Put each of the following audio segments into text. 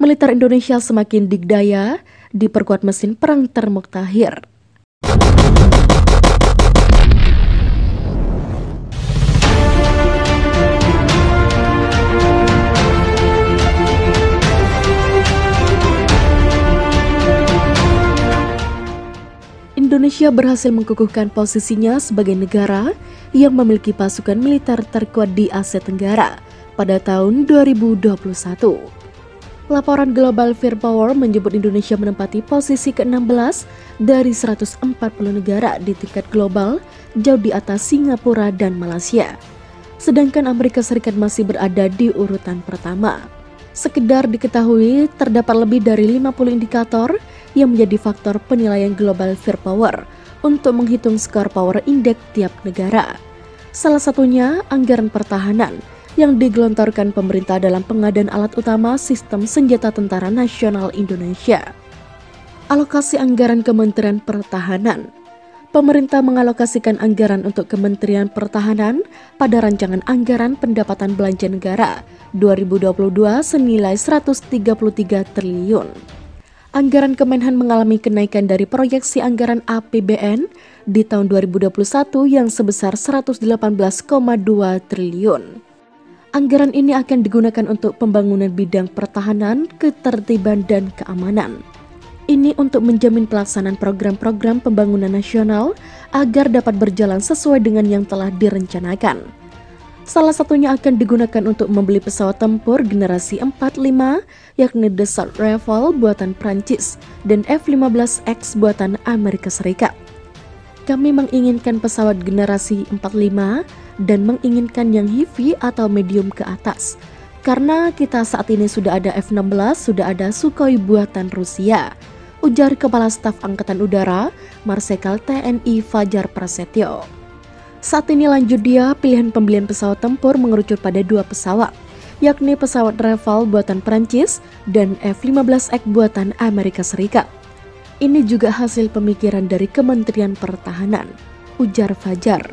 Militer Indonesia semakin digdaya, diperkuat mesin perang termuktahir. Indonesia berhasil mengukuhkan posisinya sebagai negara yang memiliki pasukan militer terkuat di Asia Tenggara pada tahun 2021. Laporan Global Firepower menyebut Indonesia menempati posisi ke-16 dari 140 negara di tingkat global, jauh di atas Singapura dan Malaysia. Sedangkan Amerika Serikat masih berada di urutan pertama. Sekedar diketahui, terdapat lebih dari 50 indikator yang menjadi faktor penilaian Global Firepower untuk menghitung skor power index tiap negara. Salah satunya anggaran pertahanan yang digelontorkan pemerintah dalam pengadaan alat utama sistem senjata Tentara Nasional Indonesia. Alokasi anggaran Kementerian Pertahanan. Pemerintah mengalokasikan anggaran untuk Kementerian Pertahanan pada rancangan anggaran pendapatan belanja negara 2022 senilai 133 triliun. Anggaran Kemenhan mengalami kenaikan dari proyeksi anggaran APBN di tahun 2021 yang sebesar 118,2 triliun. Anggaran ini akan digunakan untuk pembangunan bidang pertahanan, ketertiban, dan keamanan. Ini untuk menjamin pelaksanaan program-program pembangunan nasional agar dapat berjalan sesuai dengan yang telah direncanakan. Salah satunya akan digunakan untuk membeli pesawat tempur generasi 45, yakni Dassault Rafale buatan Prancis dan F-15X buatan Amerika Serikat. Kami menginginkan pesawat generasi 45 dan menginginkan yang heavy atau medium ke atas. Karena kita saat ini sudah ada F-16, sudah ada Sukhoi buatan Rusia, ujar Kepala Staf Angkatan Udara, Marsikal TNI Fajar Prasetyo. Saat ini lanjut dia, pilihan pembelian pesawat tempur mengerucut pada 2 pesawat, yakni pesawat Rafale buatan Prancis dan F-15X buatan Amerika Serikat. Ini juga hasil pemikiran dari Kementerian Pertahanan, ujar Fajar.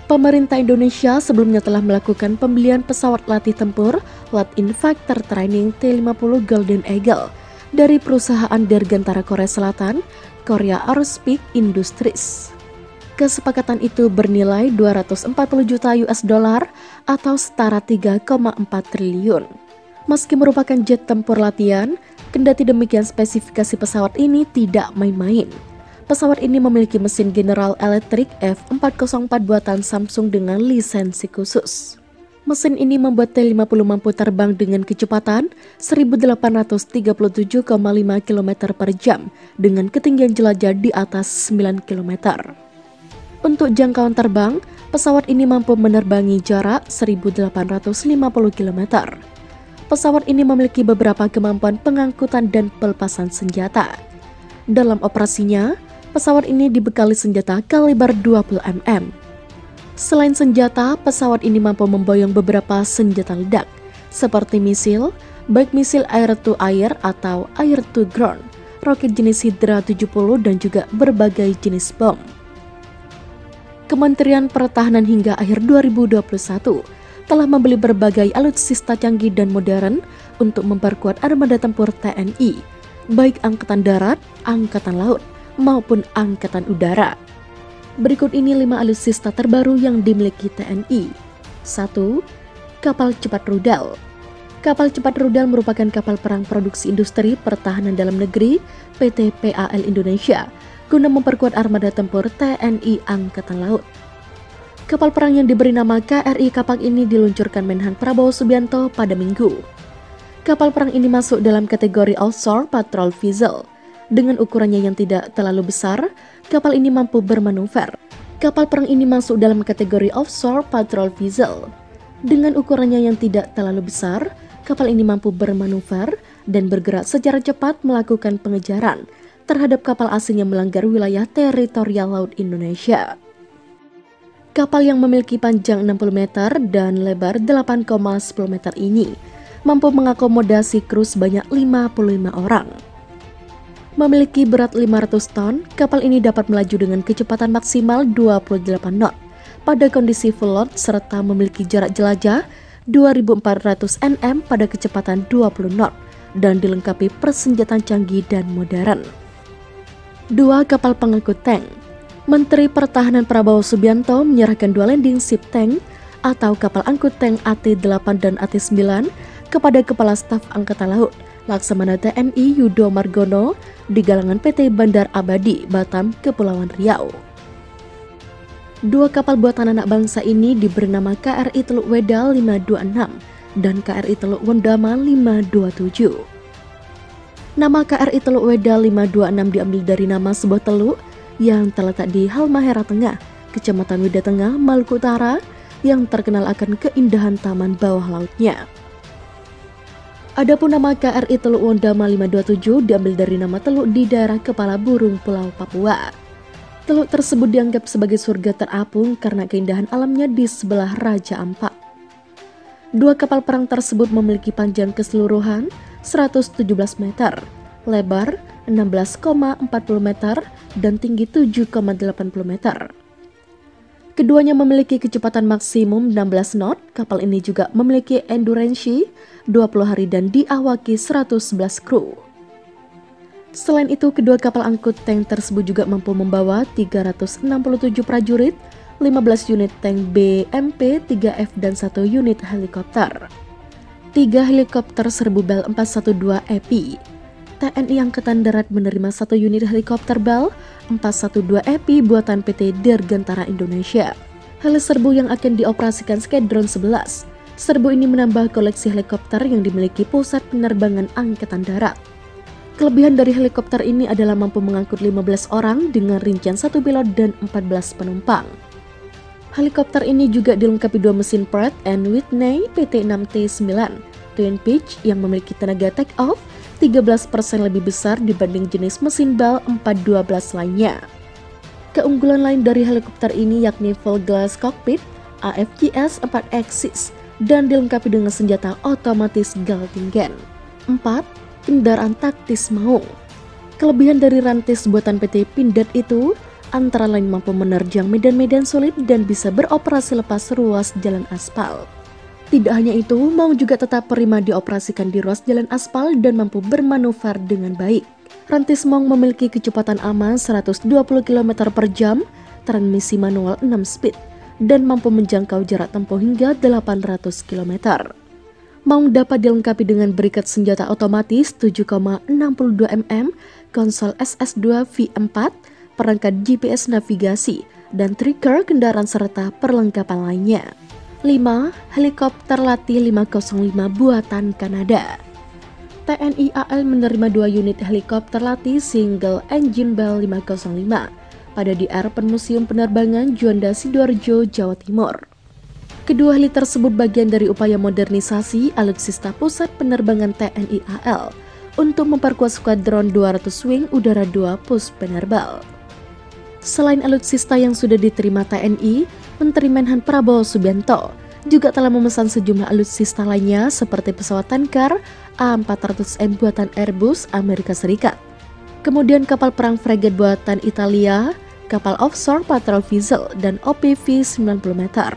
Pemerintah Indonesia sebelumnya telah melakukan pembelian pesawat latih tempur Latin Factor Training T-50 Golden Eagle dari perusahaan Dirgantara Korea Selatan, Korea Aerospace Industries. Kesepakatan itu bernilai 240 juta US dollar atau setara 3,4 triliun. Meski merupakan jet tempur latihan, kendati demikian spesifikasi pesawat ini tidak main-main. Pesawat ini memiliki mesin General Electric F404 buatan Samsung dengan lisensi khusus. Mesin ini membuat T-50 mampu terbang dengan kecepatan 1837,5 km per jam dengan ketinggian jelajah di atas 9 km. Untuk jangkauan terbang, pesawat ini mampu menerbangi jarak 1850 km. Pesawat ini memiliki beberapa kemampuan pengangkutan dan pelepasan senjata. Dalam operasinya, pesawat ini dibekali senjata kaliber 20 mm. Selain senjata, pesawat ini mampu memboyong beberapa senjata ledak, seperti misil, baik misil air-to-air atau air-to-ground, roket jenis Hydra 70 dan juga berbagai jenis bom. Kementerian Pertahanan hingga akhir 2021 telah membeli berbagai alutsista canggih dan modern untuk memperkuat armada tempur TNI, baik Angkatan Darat, Angkatan Laut, maupun Angkatan Udara. Berikut ini 5 alutsista terbaru yang dimiliki TNI. 1. Kapal cepat rudal. Kapal cepat rudal merupakan kapal perang produksi industri pertahanan dalam negeri PT PAL Indonesia guna memperkuat armada tempur TNI Angkatan Laut. Kapal perang yang diberi nama KRI Kapak ini diluncurkan Menhan Prabowo Subianto pada Minggu. Kapal perang ini masuk dalam kategori offshore patrol vessel. Dengan ukurannya yang tidak terlalu besar, kapal ini mampu bermanuver. Kapal perang ini masuk dalam kategori offshore patrol vessel. Dengan ukurannya yang tidak terlalu besar, kapal ini mampu bermanuver dan bergerak secara cepat melakukan pengejaran terhadap kapal asing yang melanggar wilayah teritorial laut Indonesia. Kapal yang memiliki panjang 60 meter dan lebar 8,10 meter ini mampu mengakomodasi kru sebanyak 55 orang. Memiliki berat 500 ton, kapal ini dapat melaju dengan kecepatan maksimal 28 knot pada kondisi full load serta memiliki jarak jelajah 2400 nm pada kecepatan 20 knot dan dilengkapi persenjataan canggih dan modern. 2 kapal pengangkut tank. Menteri Pertahanan Prabowo Subianto menyerahkan 2 landing ship tank atau kapal angkut tank AT-8 dan AT-9 kepada Kepala Staf Angkatan Laut Laksamana TNI Yudo Margono di galangan PT Bandar Abadi, Batam, Kepulauan Riau. 2 kapal buatan anak bangsa ini diberi nama KRI Teluk Wedal 526 dan KRI Teluk Wondama 527. Nama KRI Teluk Wedal 526 diambil dari nama sebuah teluk yang terletak di Halmahera Tengah, Kecamatan Wida Tengah, Maluku Utara, yang terkenal akan keindahan taman bawah lautnya. Adapun nama KRI Teluk Wondama 527 diambil dari nama teluk di daerah Kepala Burung Pulau Papua. Teluk tersebut dianggap sebagai surga terapung karena keindahan alamnya di sebelah Raja Ampat. 2 kapal perang tersebut memiliki panjang keseluruhan 117 meter, lebar 16,40 meter, dan tinggi 7,80 meter. Keduanya memiliki kecepatan maksimum 16 knot. Kapal ini juga memiliki endurance 20 hari dan diawaki 111 kru. Selain itu, kedua kapal angkut tank tersebut juga mampu membawa 367 prajurit, 15 unit tank BMP 3F dan 1 unit helikopter. 3 helikopter serbu Bell 412 EP. TNI Angkatan Darat menerima 1 unit helikopter Bell 412 EP buatan PT Dirgantara Indonesia. Heli serbu yang akan dioperasikan Skadron 11. Serbu ini menambah koleksi helikopter yang dimiliki Pusat Penerbangan Angkatan Darat. Kelebihan dari helikopter ini adalah mampu mengangkut 15 orang dengan rincian 1 pilot dan 14 penumpang. Helikopter ini juga dilengkapi 2 mesin Pratt & Whitney PT6T9 Twin Pitch yang memiliki tenaga take off 13% lebih besar dibanding jenis mesin Bell 412 lainnya. Keunggulan lain dari helikopter ini yakni full glass cockpit, AFGS 4 axis, dan dilengkapi dengan senjata otomatis Gatling. 4. Kendaraan taktis Maung. Kelebihan dari rantis buatan PT Pindad itu antara lain mampu menerjang medan-medan sulit dan bisa beroperasi lepas ruas jalan aspal. Tidak hanya itu, Maung juga tetap prima dioperasikan di ruas jalan aspal dan mampu bermanuver dengan baik. Rantis Maung memiliki kecepatan aman 120 km per jam, transmisi manual 6 speed, dan mampu menjangkau jarak tempuh hingga 800 km. Maung dapat dilengkapi dengan berikat senjata otomatis 7,62 mm, konsol SS2 V4, perangkat GPS navigasi, dan trigger kendaraan serta perlengkapan lainnya. 5. Helikopter latih 505 buatan Kanada. TNI AL menerima 2 unit helikopter latih single engine Bell 505 pada DR Museum Penerbangan Juanda Sidoarjo, Jawa Timur. Kedua heli tersebut bagian dari upaya modernisasi alutsista Pusat Penerbangan TNI AL untuk memperkuat skuadron 200 Wing Udara 2 Pus Penerbal. Selain alutsista yang sudah diterima TNI, Menteri Menhan Prabowo Subianto juga telah memesan sejumlah alutsista lainnya seperti pesawat tanker A400M buatan Airbus Amerika Serikat. Kemudian kapal perang fregat buatan Italia, kapal offshore patrol vessel, dan OPV 90 meter.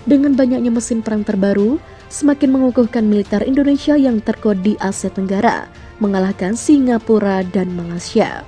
Dengan banyaknya mesin perang terbaru, semakin mengukuhkan militer Indonesia yang terkuat di Asia Tenggara, mengalahkan Singapura dan Malaysia.